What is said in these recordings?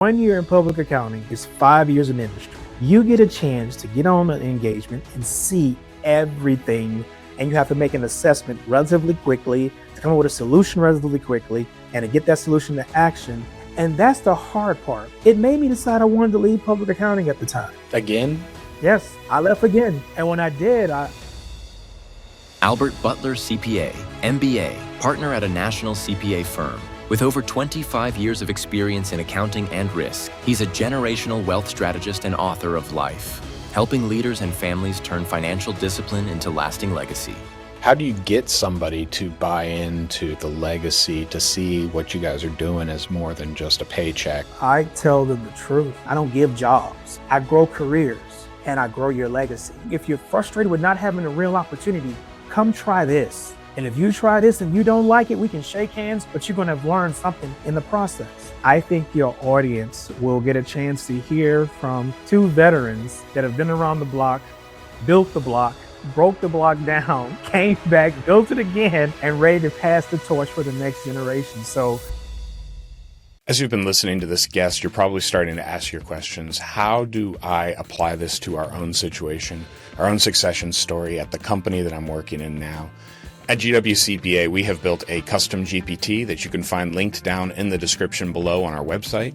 1 year in public accounting is 5 years in industry. You get a chance to get on an engagement and see everything, and you have to make an assessment relatively quickly, to come up with a solution relatively quickly, and to get that solution to action. And that's the hard part. It made me decide I wanted to leave public accounting at the time. Again? Yes, I left again. And when I did, Albert Butler CPA, MBA, partner at a national CPA firm. With over 25 years of experience in accounting and risk, he's a generational wealth strategist and author of Life, helping leaders and families turn financial discipline into lasting legacy. How do you get somebody to buy into the legacy, to see what you guys are doing as more than just a paycheck? I tell them the truth. I don't give jobs. I grow careers and I grow your legacy. If you're frustrated with not having a real opportunity, come try this. And if you try this and you don't like it, we can shake hands, but you're going to have learned something in the process. I think your audience will get a chance to hear from two veterans that have been around the block, built the block, broke the block down, came back, built it again, and ready to pass the torch for the next generation. So, as you've been listening to this guest, you're probably starting to ask your questions. How do I apply this to our own situation, our own succession story at the company that I'm working in now? At GWCPA, we have built a custom GPT that you can find linked down in the description below on our website.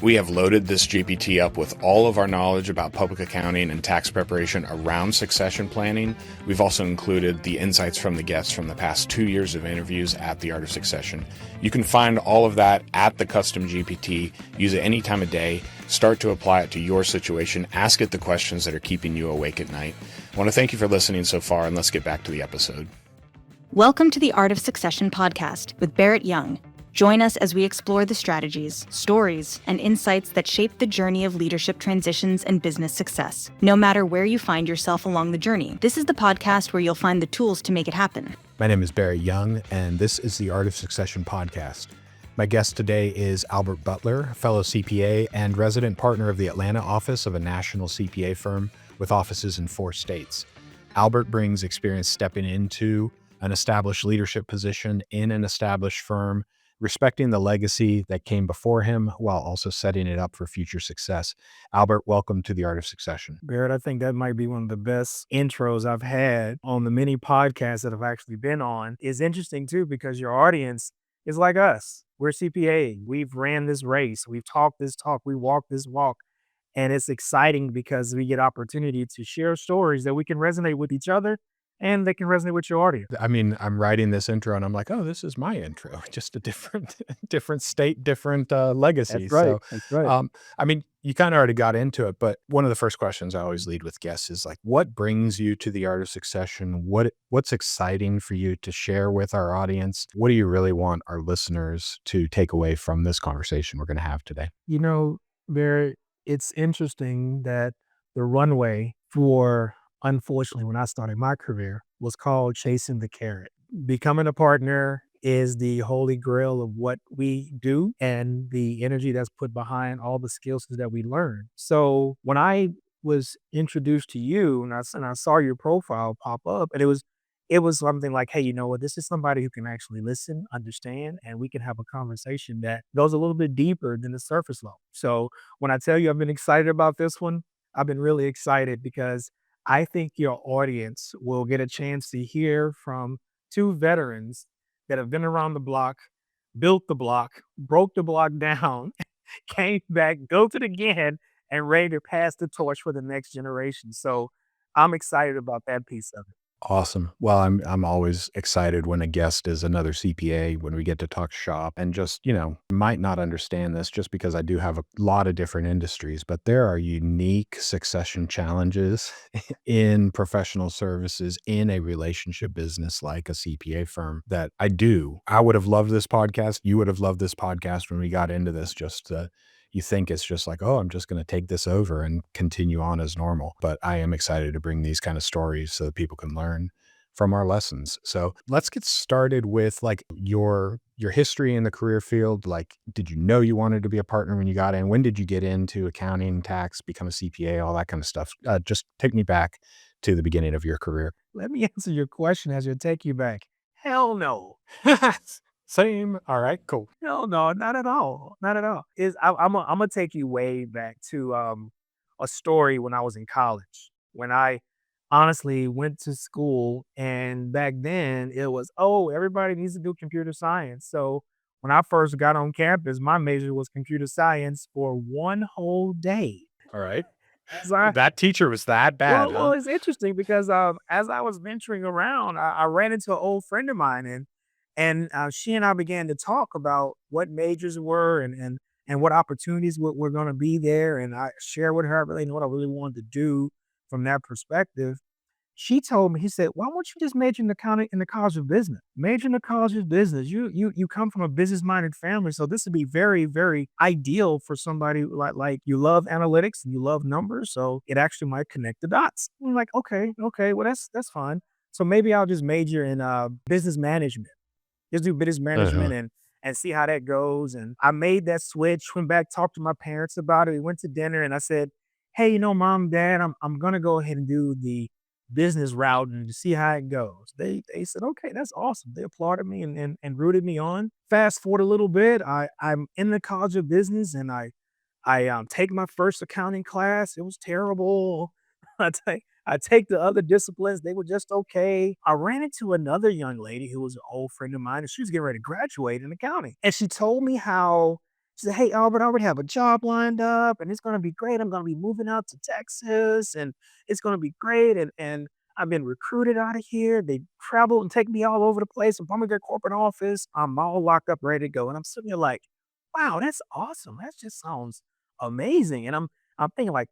We have loaded this GPT up with all of our knowledge about public accounting and tax preparation around succession planning. We've also included the insights from the guests from the past 2 years of interviews at the Art of Succession. You can find all of that at the custom GPT. Use it any time of day. Start to apply it to your situation. Ask it the questions that are keeping you awake at night. I want to thank you for listening so far, and let's get back to the episode. Welcome to the Art of Succession podcast with Barrett Young. Join us as we explore the strategies, stories, and insights that shape the journey of leadership transitions and business success. No matter where you find yourself along the journey, this is the podcast where you'll find the tools to make it happen. My name is Barrett Young, and this is the Art of Succession podcast. My guest today is Albert Butler, fellow CPA and resident partner of the Atlanta office of a national CPA firm with offices in 4 states. Albert brings experience stepping into an established leadership position in an established firm, respecting the legacy that came before him while also setting it up for future success. Albert, welcome to the Art of Succession. Barrett, I think that might be one of the best intros I've had on the many podcasts that I've actually been on. It's interesting too, because your audience is like us. We're CPA. We've ran this race. We've talked this talk. We walked this walk. And it's exciting because we get opportunity to share stories that we can resonate with each other and they can resonate with your audience. I mean, I'm writing this intro and I'm like, oh, this is my intro, just a different state, different legacy. That's right. So, That's right. I mean, you kind of already got into it, but one of the first questions I always lead with guests is like, what brings you to the Art of Succession? What's exciting for you to share with our audience? What do you really want our listeners to take away from this conversation we're going to have today? You know, Barry, it's interesting that the runway for, unfortunately, when I started my career, was called chasing the carrot. Becoming a partner is the holy grail of what we do and the energy that's put behind all the skills that we learn. So when I was introduced to you and I saw your profile pop up, and it was something like, hey, you know what? This is somebody who can actually listen, understand, and we can have a conversation that goes a little bit deeper than the surface level. So when I tell you I've been excited about this one, I've been really excited because I think your audience will get a chance to hear from two veterans that have been around the block, built the block, broke the block down, came back, built it again, and ready to pass the torch for the next generation. So I'm excited about that piece of it. Awesome. Well, I'm always excited when a guest is another CPA, when we get to talk shop and just, might not understand this just because I do have a lot of different industries, but there are unique succession challenges in professional services in a relationship business like a CPA firm that I would have loved this podcast. You would have loved this podcast when we got into this, you think it's just like, oh, I'm just going to take this over and continue on as normal. But I am excited to bring these kind of stories so that people can learn from our lessons. So let's get started with like your history in the career field. Like, did you know you wanted to be a partner when you got in? When did you get into accounting, tax, become a CPA, all that kind of stuff? Just take me back to the beginning of your career. Let me answer your question as you take you back. Hell no. Same. All right, cool. No, no, not at all. Not at all. I'm gonna take you way back to a story when I was in college. When I honestly went to school, and back then it was, oh, everybody needs to do computer science. So when I first got on campus, my major was computer science for one whole day. All right. As I That teacher was that bad, huh? it's interesting because, as I was venturing around, I ran into an old friend of mine, and she and I began to talk about what majors were and what opportunities were gonna be there, and I shared with her really what I really wanted to do from that perspective. She told me, he said, "Why won't you just major in accounting in the College of Business? Major in the College of Business. You come from a business-minded family, so this would be very, very ideal for somebody like you love analytics and you love numbers, so it actually might connect the dots." I'm like, "Okay, okay, well, that's fine. So maybe I'll just major in, business management. Just do business Uh-huh. management and see how that goes." And I made that switch, went back, talked to my parents about it. We went to dinner and I said, "Hey, mom, dad, I'm gonna go ahead and do the business route and see how it goes." They said, "Okay, that's awesome." They applauded me and rooted me on. Fast forward a little bit, I'm in the College of Business and I take my first accounting class. It was terrible. I take the other disciplines, they were just okay. I ran into another young lady who was an old friend of mine, and she was getting ready to graduate in accounting. And she told me how she said, "Hey, Albert, I already have a job lined up, and it's gonna be great. I'm gonna be moving out to Texas, and it's gonna be great. And I've been recruited out of here. They travel and take me all over the place and bump me their corporate office. I'm all locked up, ready to go." And I'm sitting there like, wow, that's awesome. That just sounds amazing. And I'm thinking like,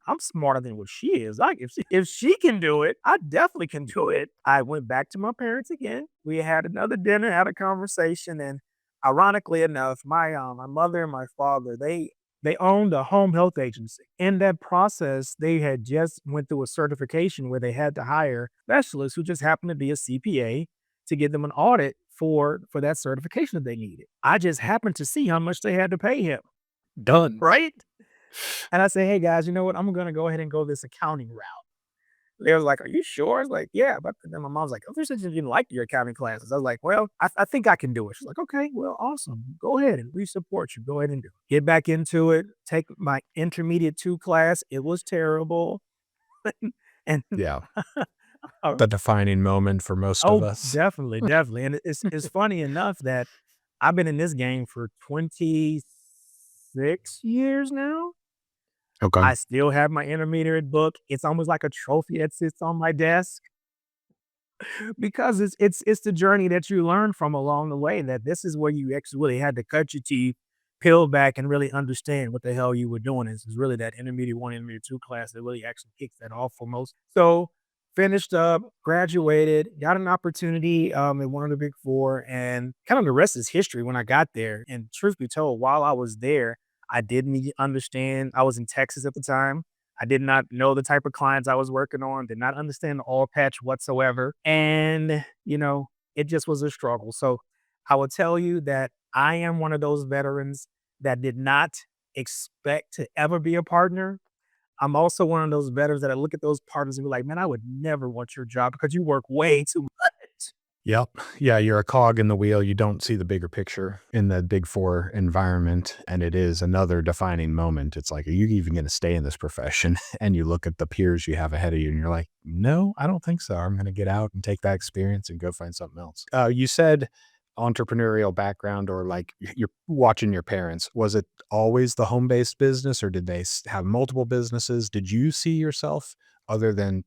I'm smarter than what she is. Like if she can do it, I definitely can do it. I went back to my parents again. We had another dinner, had a conversation, and ironically enough, my mother and my father, they owned a home health agency. In that process, they had just went through a certification where they had to hire specialists who just happened to be a CPA to give them an audit for that certification that they needed. I just happened to see how much they had to pay him, Done. right? And I say, "Hey guys, you know what? I'm gonna go ahead and go this accounting route." They was like, "Are you sure?" I was like, "Yeah." But then my mom's like, "Oh, you said you didn't like your accounting classes." I was like, "Well, I think I can do it." She's like, "Okay, well, awesome. Go ahead and we support you. Go ahead and do it." Get back into it. Take my intermediate two class. It was terrible. And Yeah. uh, The defining moment for most of oh, us. definitely, definitely. And it's funny enough that I've been in this game for 26 years now. Okay. I still have my intermediate book. It's almost like a trophy that sits on my desk because it's the journey that you learn from along the way, that this is where you actually really had to cut your teeth, peel back, and really understand what the hell you were doing. Is really that intermediate one, intermediate two class that really actually kicks that off for most. So finished up, graduated, got an opportunity at one of the big four, and kind of the rest is history when I got there. And truth be told, while I was there, I didn't understand. I was in Texas at the time. I did not know the type of clients I was working on, did not understand the oil patch whatsoever. And, it just was a struggle. So I will tell you that I am one of those veterans that did not expect to ever be a partner. I'm also one of those veterans that I look at those partners and be like, man, I would never want your job because you work way too much. Yep. Yeah, you're a cog in the wheel. You don't see the bigger picture in the Big Four environment, and it is another defining moment. It's like, are you even going to stay in this profession? And you look at the peers you have ahead of you, and you're like, no, I don't think so. I'm going to get out and take that experience and go find something else. You said entrepreneurial background, or like you're watching your parents. Was it always the home-based business, or did they have multiple businesses? Did you see yourself, other than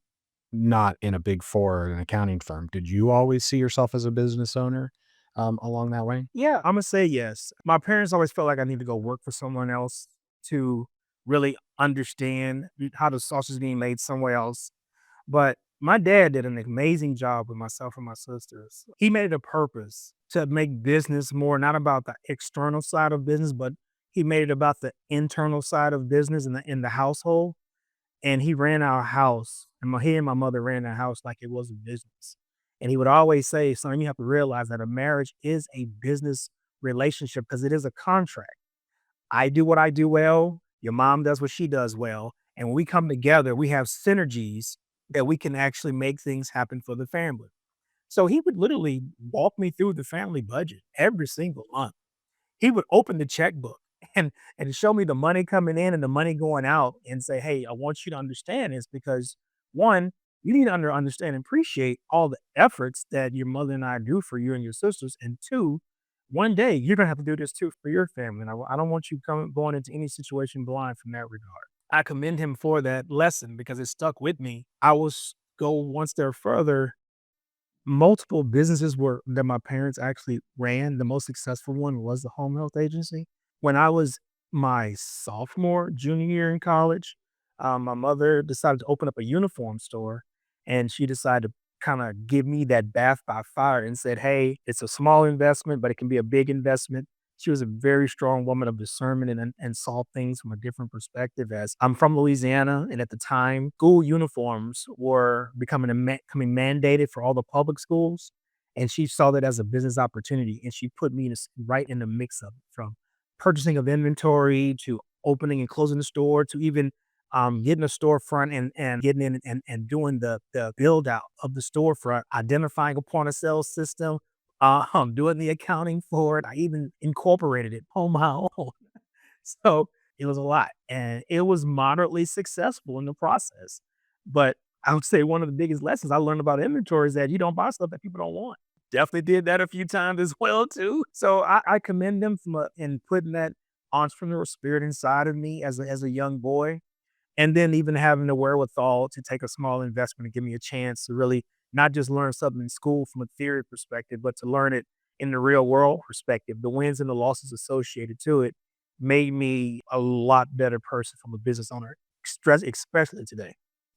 not in a Big Four or an accounting firm, did you always see yourself as a business owner, along that way? Yeah, I'm gonna say yes. My parents always felt like I need to go work for someone else to really understand how the sausage is being made somewhere else. But my dad did an amazing job with myself and my sisters. He made it a purpose to make business more not about the external side of business, but he made it about the internal side of business in the household. And he ran our house, and he and my mother ran our house like it was a business. And he would always say, "Son, you have to realize that a marriage is a business relationship because it is a contract. I do what I do well, your mom does what she does well, and when we come together, we have synergies that we can actually make things happen for the family." So he would literally walk me through the family budget every single month. He would open the checkbook and show me the money coming in and the money going out and say, "Hey, I want you to understand this because one, you need to understand and appreciate all the efforts that your mother and I do for you and your sisters. And two, one day you're gonna have to do this too for your family. And I don't want you going into any situation blind from that regard." I commend him for that lesson because it stuck with me. I was go one step further. Multiple businesses were that my parents actually ran. The most successful one was the home health agency. When I was my sophomore, junior year in college, my mother decided to open up a uniform store, and she decided to kind of give me that bath by fire and said, "Hey, it's a small investment, but it can be a big investment." She was a very strong woman of discernment and saw things from a different perspective. As I'm from Louisiana, and at the time, school uniforms were becoming mandated for all the public schools, and she saw that as a business opportunity, and she put me right in the mix of it, from purchasing of inventory to opening and closing the store to even getting a storefront and getting in and doing the build out of the storefront, identifying a point of sale system, doing the accounting for it. I even incorporated it on my own. So it was a lot, and it was moderately successful in the process. But I would say one of the biggest lessons I learned about inventory is that you don't buy stuff that people don't want. Definitely did that a few times as well too. So I commend them in putting that entrepreneurial spirit inside of me as a young boy, and then even having the wherewithal to take a small investment and give me a chance to really not just learn something in school from a theory perspective, but to learn it in the real world perspective. The wins and the losses associated to it made me a lot better person from a business owner, especially today.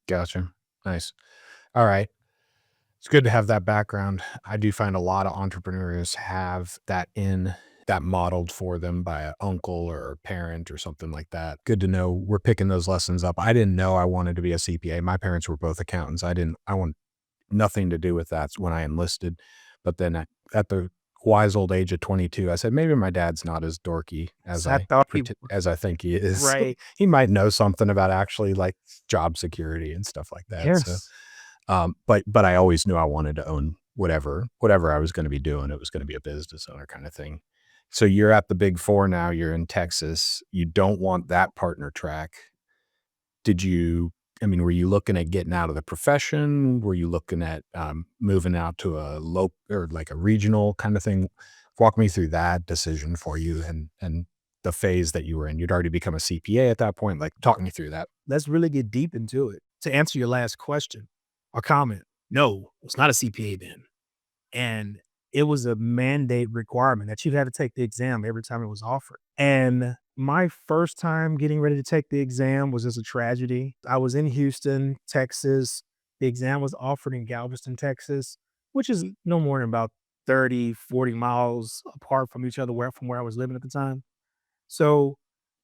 Gotcha. Nice. All right. It's good to have that background. I do find a lot of entrepreneurs have that modeled for them by an uncle or a parent or something like that. Good to know we're picking those lessons up. I didn't know I wanted to be a CPA. My parents were both accountants. I want nothing to do with that when I enlisted. But then at the wise old age of 22, I said, maybe my dad's not as dorky as So I thought people, as I think he is. right? He might know something about actually like job security and stuff like that. So Yes. but I always knew I wanted to own whatever I was gonna be doing. It was gonna be a business owner kinda thing. So you're at the Big 4 now, you're in Texas. You don't want that partner track. Did you I mean, were you looking at getting out of the profession? Were you looking at, moving out to a local or like a regional kinda thing? Walk me through that decision for you and the phase that you were in. You'd already become a CPA at that point, like, talk me through that. Let's really get deep into it. To answer your last question or comment, no, it's not a CPA then. And it was a mandate requirement that you had to take the exam every time it was offered. And my first time getting ready to take the exam was just a tragedy. I was in Houston, Texas. The exam was offered in Galveston, Texas, which is no more than about 30, 40 miles apart from each other from where I was living at the time. So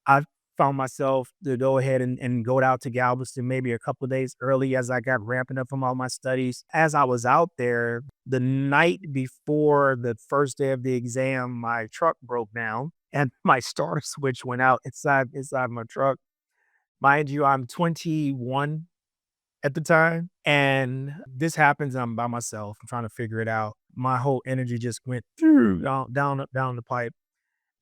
I found myself to go ahead and go out to Galveston maybe a couple of days early as I got ramping up from all my studies. As I was out there, the night before the first day of the exam, my truck broke down and my starter switch went out inside my truck. Mind you, I'm 21 at the time, and this happens. I'm by myself. I'm trying to figure it out. My whole energy just went down the pipe.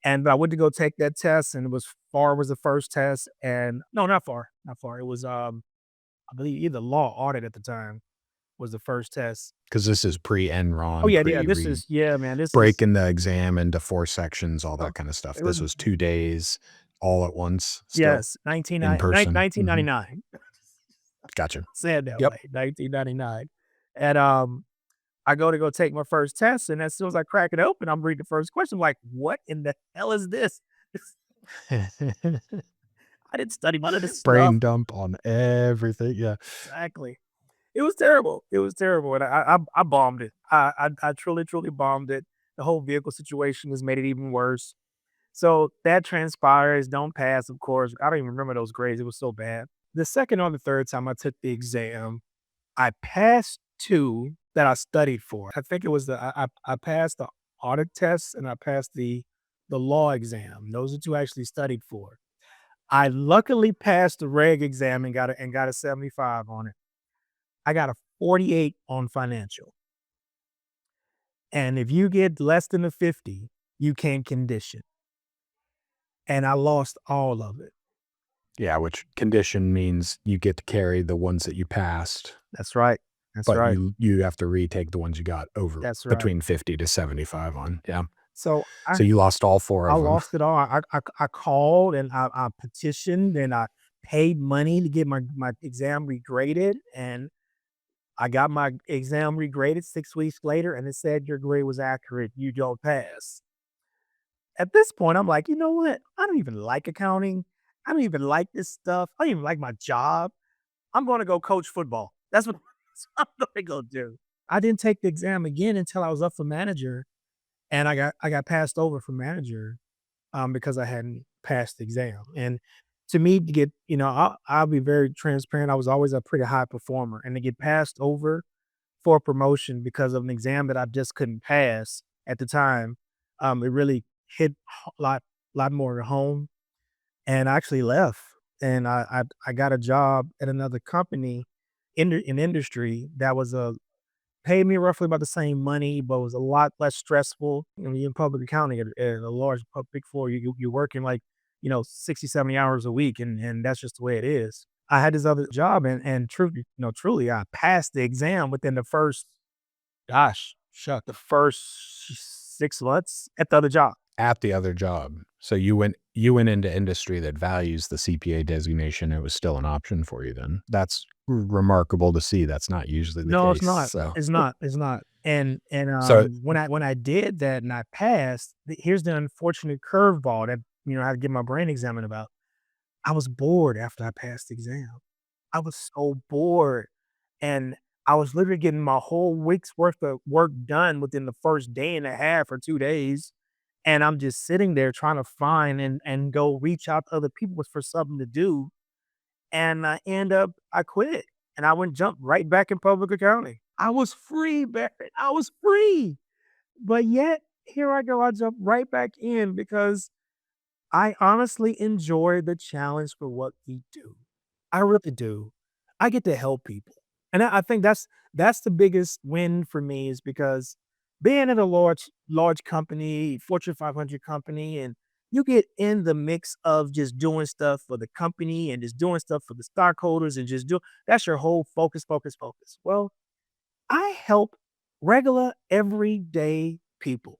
And I went to go take that test, and it was FAR was the first test, and no, not FAR, not FAR. It was, I believe either law or audit at the time was the first test. 'Cause this is Oh, pre-Enron, yeah, yeah, this pre-re is yeah, man, this is breaking the exam into 4 sections, all oh, that kinda stuff. it This was was 2 days all at once, still yes, in person. Mhm. 1999. Gotcha. Say it that Yep. way, 1999. And, I go to go take my first test, and as soon as I crack it open, I'm reading the first question, like, "What in the hell is this?" I didn't study none of this stuff. Brain dump on everything, yeah. Exactly. It was terrible. It was terrible, and I bombed it. I truly, truly bombed it. The whole vehicle situation has made it even worse. So that transpires, don't pass, of course. I don't even remember those grades. It was so bad. The second or the third time I took the exam, I passed 2 that I studied for. I think it was I passed the audit test and I passed the law exam. Those are 2 I actually studied for. I luckily passed the reg exam and got a 75 on it. I got a 48 on financial. And if you get less than a 50, you can't condition. And I lost all of it. Yeah, which condition means you get to carry the ones that you passed, That's right. That's but right. you have to retake the ones you got over That's right. between 50 to 75 on. Yeah. So So you lost all 4 I of them. lost it all. I called and I petitioned and I paid money to get my exam regraded, and I got my exam regraded 6 weeks later, and it said your grade was accurate. You don't pass. At this point, I'm like, you know what? I don't even like accounting. I don't even like this stuff. I don't even like my job. I'm going to go coach football. That's what I'm going to go do. I didn't take the exam again until I was up for manager, and I got passed over for manager because I hadn't passed the exam. And to me, to get, I'll be very transparent. I was always a pretty high performer, and to get passed over for a promotion because of an exam that I just couldn't pass at the time, it really hit a lot more at home. And I actually left, and I got a job at another company in industry that was paid me roughly about the same money, but was a lot less stressful. You're in public accounting at a large Big Four, you're working like, 60, 70 hours a week, and that's just the way it is. I had this other job, and truly, I passed the exam within the first, the first 6 months at the other job. At the other job. So you went into industry that values the CPA designation. It was still an option for you then. That's remarkable to see. That's not usually the No, it's case. not. So It's not. It's not. And so when I did that and I passed, here's the unfortunate curveball that I had to get my brain examined about. I was bored after I passed the exam. I was so bored, and I was literally getting my whole week's worth of work done within the first day and a half or 2 days, and I'm just sitting there trying to find and go reach out to other people for something to do, and I quit, and I went jump right back in public accounting. I was free, Barrett. I was free, but yet here I go. I jump right back in because I honestly enjoy the challenge for what we do. I really do. I get to help people. And I think that's the biggest win for me, is because being at a large company, Fortune 500 company, and you get in the mix of just doing stuff for the company and just doing stuff for the stockholders and just do that's your whole focus, focus, focus. Well, I help regular everyday people.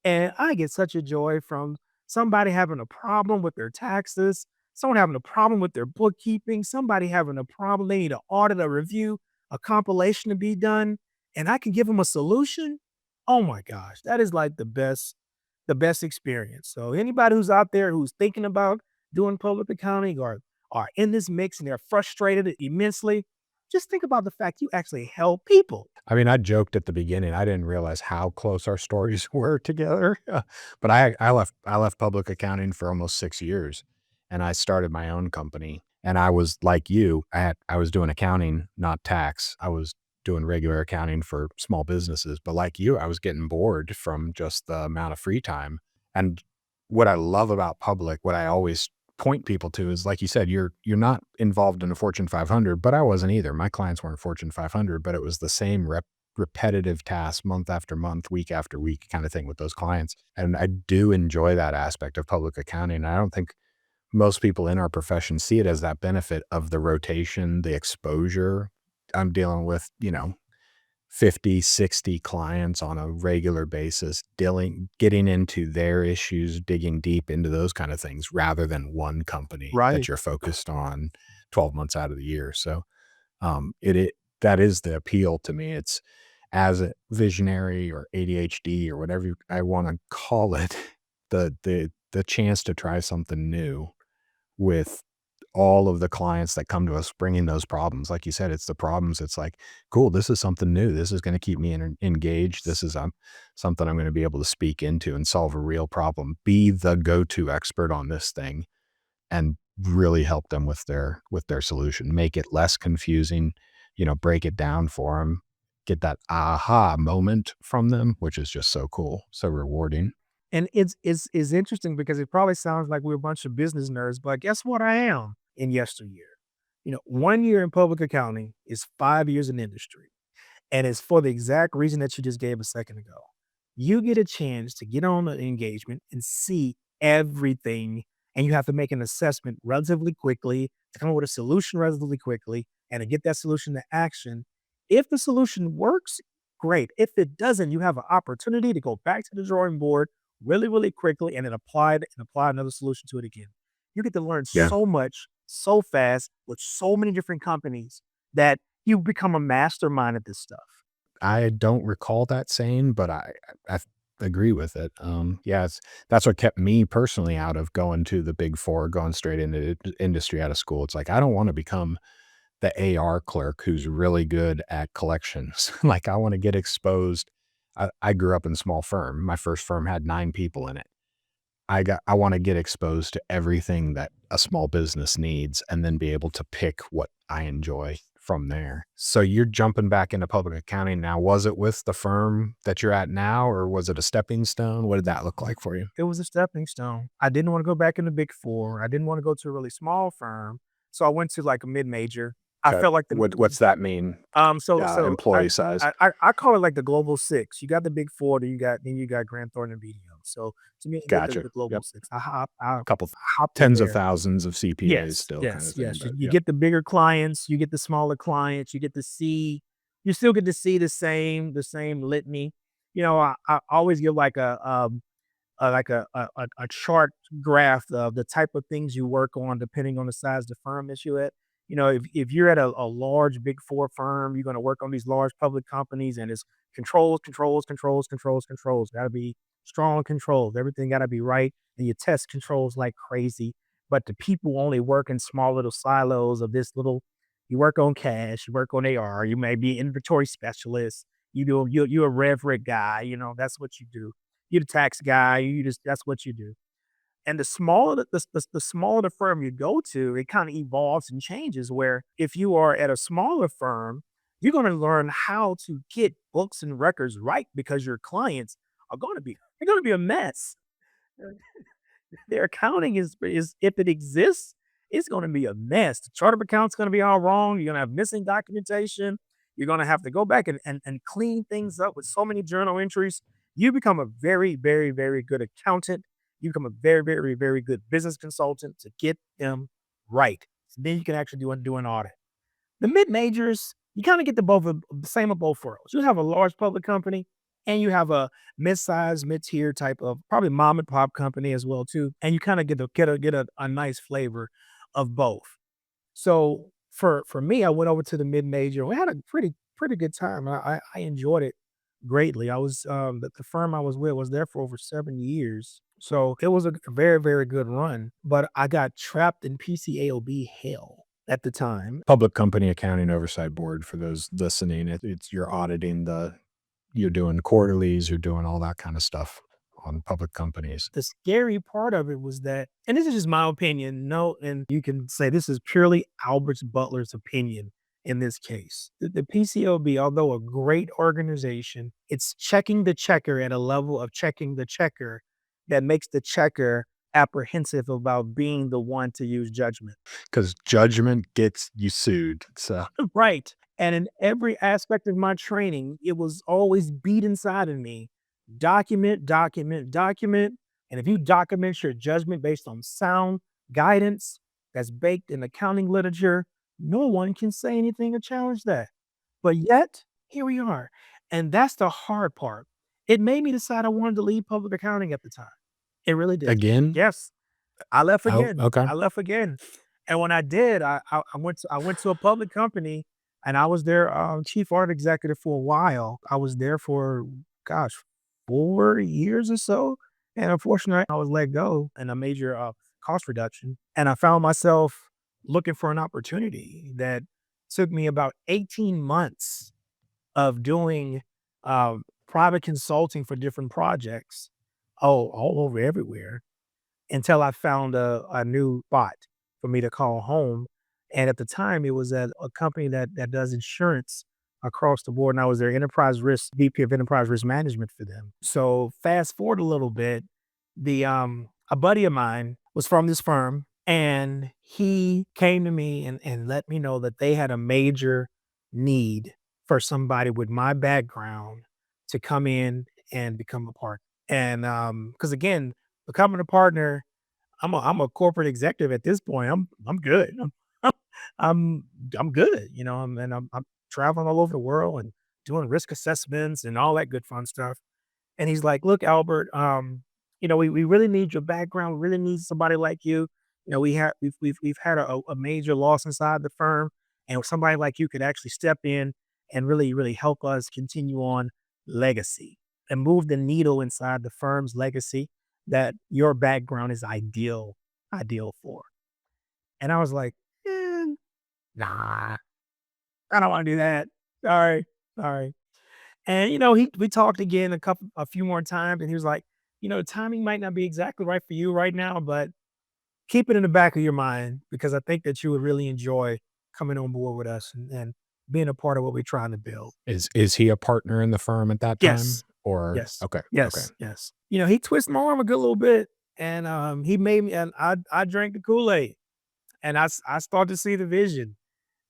And I get such a joy from somebody having a problem with their taxes, someone having a problem with their bookkeeping, somebody having a problem, they need an audit, a review, a compilation to be done, and I can give them a solution. Oh my gosh, that is like the best experience. So anybody who's out there who's thinking about doing public accounting or are in this mix and they're frustrated immensely, just think about the fact you actually help people. I mean, I joked at the beginning. I didn't realize how close our stories were together. But I left public accounting for almost 6 years, and I started my own company. And I was like you, I was doing accounting, not tax. I was doing regular accounting for small businesses. But like you, I was getting bored from just the amount of free time. And what I love about public, what I always point people to is, like you said, you're not involved in a Fortune 500, but I wasn't either. My clients weren't Fortune 500, but it was the same repetitive tasks month after month, week after week kind of thing with those clients. And I do enjoy that aspect of public accounting. I don't think most people in our profession see it as that benefit of the rotation, the exposure. I'm dealing with, 50, 60 clients on a regular basis, getting into their issues, digging deep into those kind of things rather than one company that Right. you're focused on 12 months out of the year. So, it that is the appeal to me. It's as a visionary or ADHD or whatever I want to call it, the chance to try something new with all of the clients that come to us bringing those problems. Like you said, it's the problems. It's like, cool, this is something new. This is going to keep me engaged. This is something I'm going to be able to speak into and solve a real problem, be the go-to expert on this thing, and really help them with their solution, make it less confusing, break it down for them, get that aha moment from them, which is just so cool, so rewarding. And it's interesting because it probably sounds like we're a bunch of business nerds, but guess what I am in yesteryear? 1 year in public accounting is 5 years in industry. And it's for the exact reason that you just gave a second ago. You get a chance to get on the engagement and see everything, and you have to make an assessment relatively quickly to come up with a solution relatively quickly and to get that solution to action. If the solution works, great. If it doesn't, you have an opportunity to go back to the drawing board really, really quickly and then apply another solution to it again. You get to learn Yeah. so much so fast with so many different companies that you become a mastermind at this stuff. I don't recall that saying, but I agree with it. Yeah, that's what kept me personally out of going to the Big Four, going straight into industry out of school. It's like I don't want to become the AR clerk who's really good at collections. Like I want to get exposed. I grew up in a small firm. My first firm had 9 people in it. I want to get exposed to everything that a small business needs and then be able to pick what I enjoy from there. So you're jumping back into public accounting now. Was it with the firm that you're at now, or was it a stepping stone? What did that look like for you? It was a stepping stone. I didn't want to go back in the Big Four. I didn't want to go to a really small firm. So I went to like a mid-major. I Okay. felt like the What's that mean? Employee size. I call it like the global six. You got the Big Four, then you got Grant Thornton and BDO. So to me, Gotcha. the global Yep. six. I Couple hopped in tens of there. thousands of CPAs Yes, still kind yes, of thing. yes. You But you yeah. get the bigger clients, you get the smaller clients, you still get to see the same litany. I always give like a chart graph of the type of things you work on depending on the size of the firm that you're at. If you're at a large Big Four firm, you're going to work on these large public companies, and it's controls, controls, controls, controls, controls. Got to be strong controls. Everything got to be right, and you test controls like crazy. But the people only work in small little silos of this little. You work on cash, you work on AR, you may be an inventory specialist. You're a rev rec guy. That's what you do. You're the tax guy. That's what you do. And the smaller the firm you go to, it kind of evolves and changes. Where if you are at a smaller firm, you're going to learn how to get books and records right because your clients they're going to be a mess. Their accounting is if it exists, it's going to be a mess. The chart of accounts going to be all wrong. You're going to have missing documentation. You're going to have to go back and clean things up with so many journal entries. You become a very, very, very good accountant. You become a very, very, very good business consultant to get them right. So then you can actually do an audit. The mid majors, you kind of get the same of both worlds. You have a large public company and you have a mid-sized, mid-tier type of probably mom and pop company as well too. And you kind of get a nice flavor of both. So for me, I went over to the mid major. We had a pretty good time. I enjoyed it greatly. I was the firm I was with was there for over 7 years. So it was a very, very good run. But I got trapped in PCAOB hell at the time. Public Company Accounting Oversight Board, for those listening, it's you're auditing you're doing quarterlies, you're doing all that kind of stuff on public companies. The scary part of it was that, and this is just my opinion, no, and you can say this is purely Albert Butler's opinion in this case. The PCOB, although a great organization, it's checking the checker at a level of checking the checker that makes the checker apprehensive about being the one to use judgment. Because judgment gets you sued. So Right. And in every aspect of my training, it was always beat inside of me. Document, document, document. And if you document your judgment based on sound guidance that's baked in accounting literature, no one can say anything to challenge that. But yet, here we are. And that's the hard part. It made me decide I wanted to leave public accounting at the time. It really did. again, Yes. I left oh, again. okay. I left again. And when I did, I went to a public company and I was their chief art executive for a while. I was there for gosh, 4 years or so. And unfortunately, I was let go in a major cost reduction. And I found myself looking for an opportunity that took me about 18 months of doing private consulting for different projects, all over everywhere until I found a new spot for me to call home. And at the time, it was at a company that does insurance across the board. And I was their enterprise risk VP of enterprise risk management for them. So fast forward a little bit, the a buddy of mine was from this firm, and he came to me and let me know that they had a major need for somebody with my background to come in and become a partner. And because again, becoming a partner, I'm a corporate executive at this point. I'm good. I'm I'm good. I'm traveling all over the world and doing risk assessments and all that good fun stuff. And he's like, "Look, Albert, we really need your background. We really need somebody like you. We've had a major loss inside the firm, and somebody like you could actually step in and really, really help us continue on legacy and move the needle inside the firm's legacy that your background is ideal for." And I was like, nah, I don't want to do that. Sorry, sorry. And we talked again a few more times, and he was like, the timing might not be exactly right for you right now, but keep it in the back of your mind because I think that you would really enjoy coming on board with us and being a part of what we're trying to build. Is he a partner in the firm at that time? Yes, Or yes, okay, okay. yes, yes. He twisted my arm a good little bit, and he made me, and I drank the Kool-Aid, and I started to see the vision,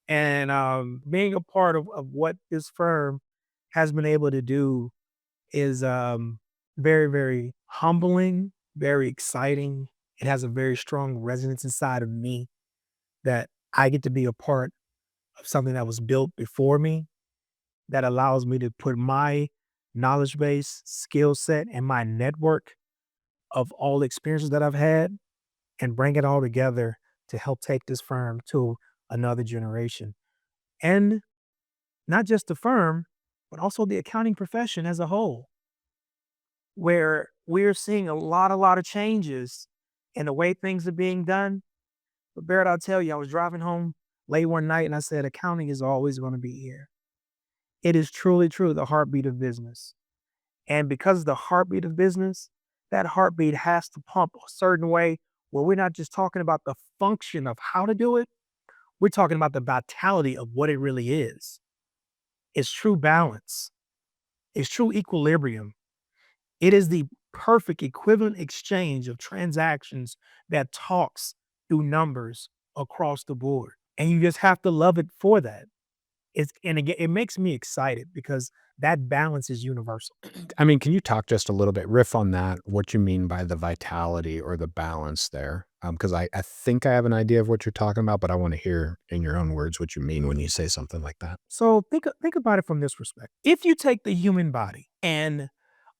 and being a part of what this firm has been able to do is very, very humbling, very exciting. It has a very strong resonance inside of me that I get to be a part of something that was built before me that allows me to put my knowledge base, skill set, and my network of all the experiences that I've had and bring it all together to help take this firm to another generation. And not just the firm, but also the accounting profession as a whole, where we're seeing a lot of changes in the way things are being done. But Barrett, I'll tell you, I was driving home late one night and I said, accounting is always going to be here. It is truly, truly the heartbeat of business. And because of the heartbeat of business, that heartbeat has to pump a certain way where we're not just talking about the function of how to do it, we're talking about the vitality of what it really is. It's true balance, it's true equilibrium. It is the perfect equivalent exchange of transactions that talks through numbers across the board. And you just have to love it for that. And again, it makes me excited because that balance is universal. I mean, can you talk just a little bit, riff on that, what you mean by the vitality or the balance there? Because I think I have an idea of what you're talking about, but I want to hear in your own words what you mean when you say something like that. So think about it from this respect. If you take the human body and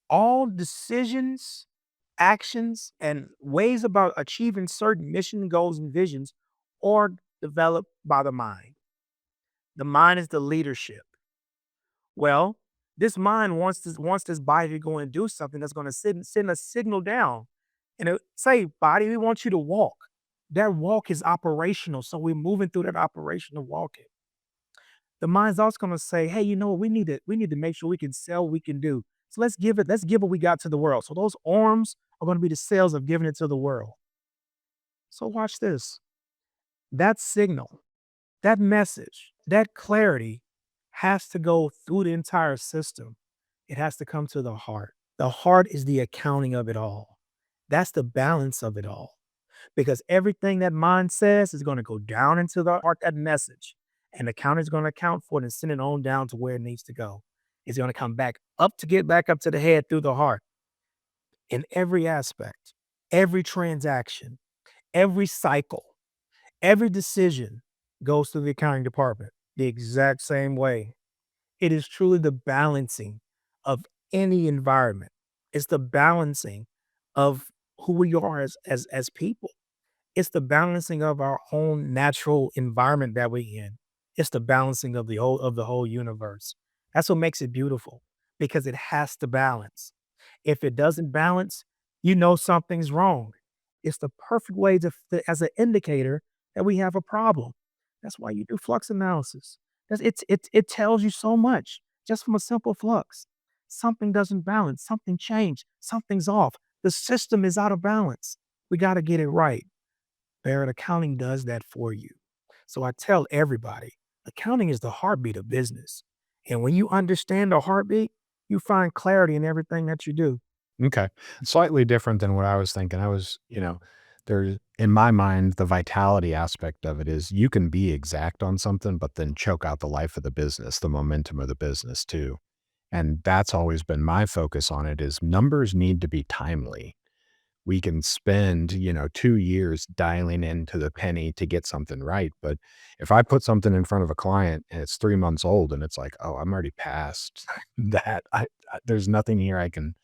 all decisions, actions, and ways about achieving certain mission goals and visions are developed by the mind. The mind is the leadership. Well, this mind wants this body to go and do something that's going to send a signal down. And say, body, we want you to walk. That walk is operational. So we're moving through that operation of walking. The mind's also going to say, hey, what? We need to make sure we can sell what we can do. So let's give what we got to the world. So those arms are going to be the sales of giving it to the world. So watch this. That signal, that message, that clarity has to go through the entire system. It has to come to the heart. The heart is the accounting of it all. That's the balance of it all. Because everything that mind says is going to go down into the heart, that message. And the counter is going to account for it and send it on down to where it needs to go. It's going to come back up to get back up to the head through the heart. In every aspect, every transaction, every cycle, every decision goes through the accounting department the exact same way. It is truly the balancing of any environment. It's the balancing of who we are as people. It's the balancing of our own natural environment that we're in. It's the balancing of the whole universe. That's what makes it beautiful because it has to balance. If it doesn't balance, something's wrong. It's the perfect way as an indicator that we have a problem. That's why you do flux analysis. It tells you so much just from a simple flux. Something doesn't balance, something changed, something's off. The system is out of balance. We got to get it right. Barrett, accounting does that for you. So I tell everybody, accounting is the heartbeat of business. And when you understand the heartbeat, you find clarity in everything that you do. Okay. Slightly different than what I was thinking. There's in my mind, the vitality aspect of it is you can be exact on something, but then choke out the life of the business, the momentum of the business too. And that's always been my focus on it is numbers need to be timely. We can spend, 2 years dialing into the penny to get something right, but if I put something in front of a client and it's 3 months old and it's like, "Oh, I'm already past that," there's nothing here I can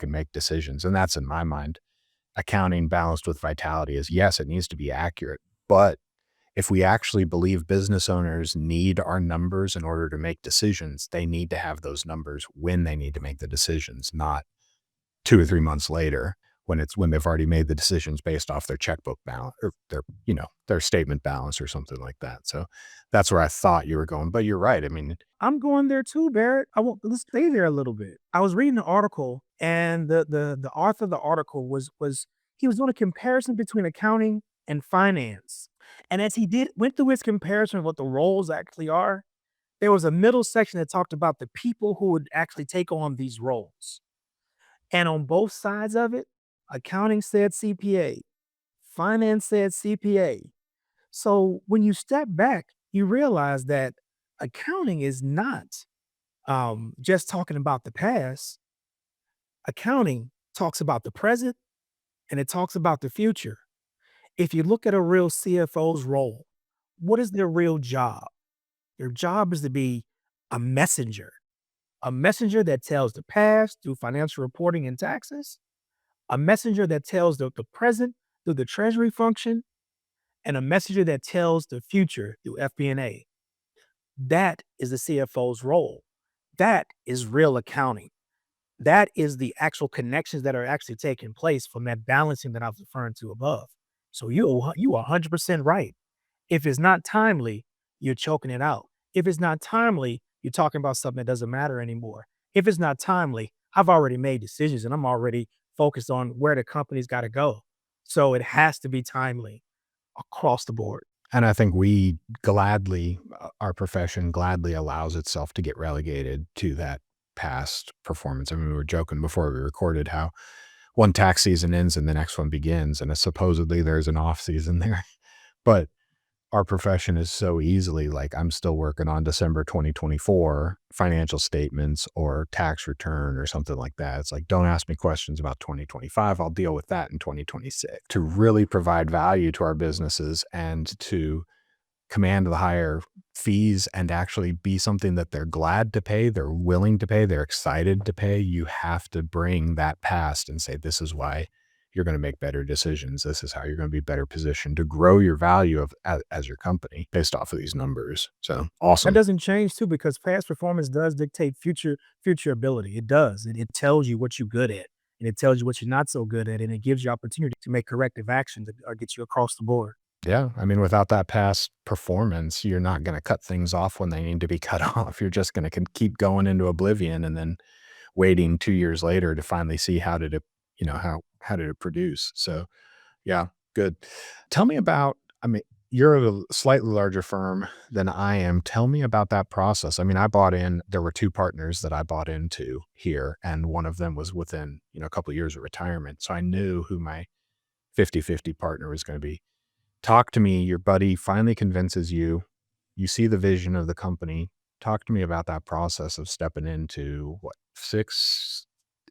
make decisions, and that's in my mind. Accounting balanced with vitality is, yes, it needs to be accurate, but if we actually believe business owners need our numbers in order to make decisions, they need to have those numbers when they need to make the decisions, not 2 or 3 months later when they've already made the decisions based off their checkbook balance or their statement balance or something like that. So that's where I thought you were going, but you're right. I mean, I'm going there too, Barrett. Let's stay there a little bit. I was reading an article, and the author of the article was he was doing a comparison between accounting and finance. And as he went through his comparison of what the roles actually are, there was a middle section that talked about the people who would actually take on these roles. And on both sides of it, accounting said CPA, finance said CPA. So when you step back, you realize that accounting is not just talking about the past. Accounting talks about the present and it talks about the future. If you look at a real CFO's role, what is their real job? Their job is to be a messenger that tells the past through financial reporting and taxes, a messenger that tells the present through the treasury function, and a messenger that tells the future through FP&A. That is the CFO's role. That is real accounting. That is the actual connections that are actually taking place from that balancing that I was referring to above. So you are 100% right. If it's not timely, you're choking it out. If it's not timely, you're talking about something that doesn't matter anymore. If it's not timely, I've already made decisions and I'm already focused on where the company's got to go. So it has to be timely across the board. and I think we gladly, our profession gladly allows itself to get relegated to that past performance. I mean, we were joking before we recorded how one tax season ends and the next one begins, and supposedly there's an off season there. But our profession is so easily like, I'm still working on December 2024 financial statements or tax return or something like that. It's like, don't ask me questions about 2025. I'll deal with that in 2026. To really provide value to our businesses and to command the higher fees and actually be something that they're glad to pay, they're willing to pay, they're excited to pay, you have to bring that past and say, this is why you're going to make better decisions. This is how you're going to be better positioned to grow your value as your company based off of these numbers. So That awesome. doesn't change too because past performance does dictate future ability. It does. It tells you what you're good at and it tells you what you're not so good at and it gives you opportunity to make corrective actions or get you across the board. Yeah. I mean, without that past performance, you're not going to cut things off when they need to be cut off. You're just going to keep going into oblivion and then waiting 2 years later to finally see how did it, how did it produce? So yeah, good. Tell me about, I mean, you're a slightly larger firm than I am. Tell me about that process. I mean, there were 2 partners that I bought into here, and one of them was within, a couple of years of retirement. So I knew who my 50-50 partner was going to be. Talk to me. Your buddy finally convinces you. You see the vision of the company. Talk to me about that process of stepping into what, 6,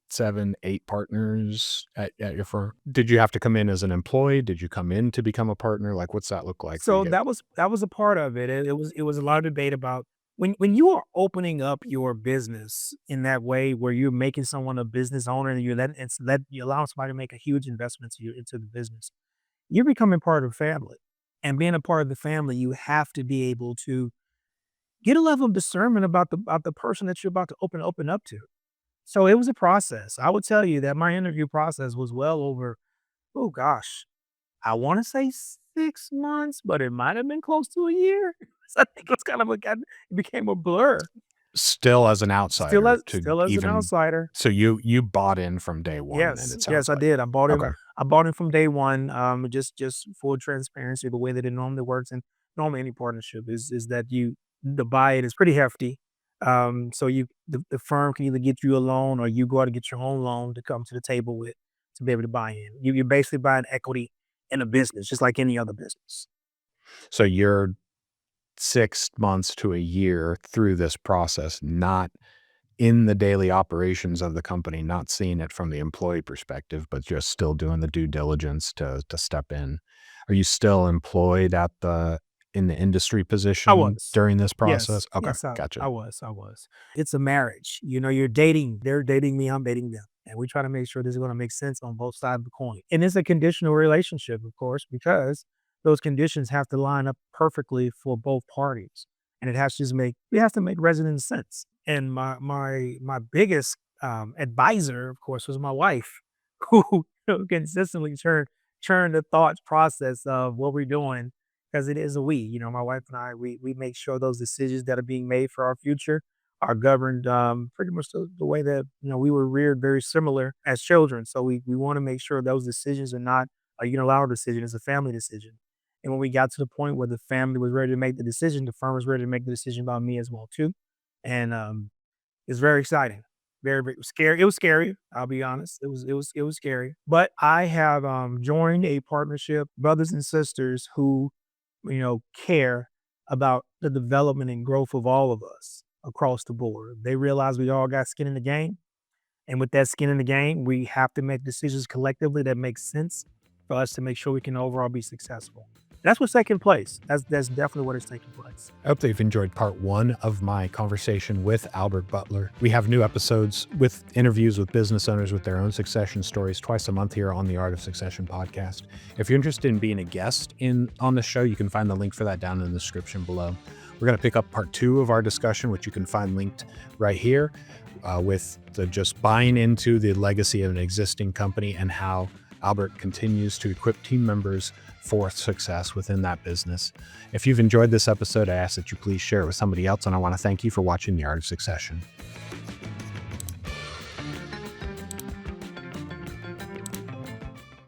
7, 8 partners at your firm? Did you have to come in as an employee? Did you come in to become a partner? Like, what's that look like for So you? that was a part of it. It was a lot of debate about when you are opening up your business in that way where you're making someone a business owner and you allow somebody to make a huge investment into the business. You're becoming part of the family. And being a part of the family, you have to be able to get a level of discernment about the person that you're about to open up to. So it was a process. I would tell you that my interview process was well over, oh gosh, I want to say 6 months, but it might have been close to a year. So I think it's kind of it became a blur. Still as an Still outsider as to still as an even outsider. so you bought in from day one then, Yes, it yes, sounds I like. did. I bought him. Okay. I bought him from day one. Just full transparency. The way that it normally works, and normally any partnership is that the buy-in is pretty hefty. So the firm can either get you a loan or you go out and get your own loan to come to the table with to be able to buy in. You're basically buying equity in a business, just like any other business. So you're 6 months to a year through this process, not in the daily operations of the company, not seeing it from the employee perspective, but just still doing the due diligence to step in. Are you still employed in the industry I position was. during this process? Yes. Okay, Yes, I gotcha. was. I was. It's a marriage. You're dating. They're dating me. I'm dating them. And we try to make sure this is going to make sense on both sides of the coin. And it's a conditional relationship, of course, because those conditions have to line up perfectly for both parties. And it has to make resonant sense. And my biggest advisor, of course, was my wife, who consistently turned the thought process of what we're doing, because it is a we. My wife and I, we make sure those decisions that are being made for our future are governed pretty much the way that we were reared very similar as children. So we want to make sure those decisions are not a unilateral decision; it's a family decision. And when we got to the point where the family was ready to make the decision, the firm was ready to make the decision about me as well too. And it's very exciting, very, very scary. It was scary. I'll be honest. It was scary. But I have joined a partnership, brothers and sisters who care about the development and growth of all of us across the board. They realize we all got skin in the game. And with that skin in the game, we have to make decisions collectively that make sense for us to make sure we can overall be successful. That's what's taking place. That's definitely what is taking place. I hope that you've enjoyed part 1 of my conversation with Albert Butler. We have new episodes with interviews with business owners with their own succession stories twice a month here on the Art of Succession podcast. If you're interested in being a guest on the show, you can find the link for that down in the description below. We're going to pick up part 2 of our discussion, which you can find linked right here, with the just buying into the legacy of an existing company and how Albert continues to equip team members for success within that business. If you've enjoyed this episode, I ask that you please share it with somebody else, and I want to thank you for watching The Art of Succession.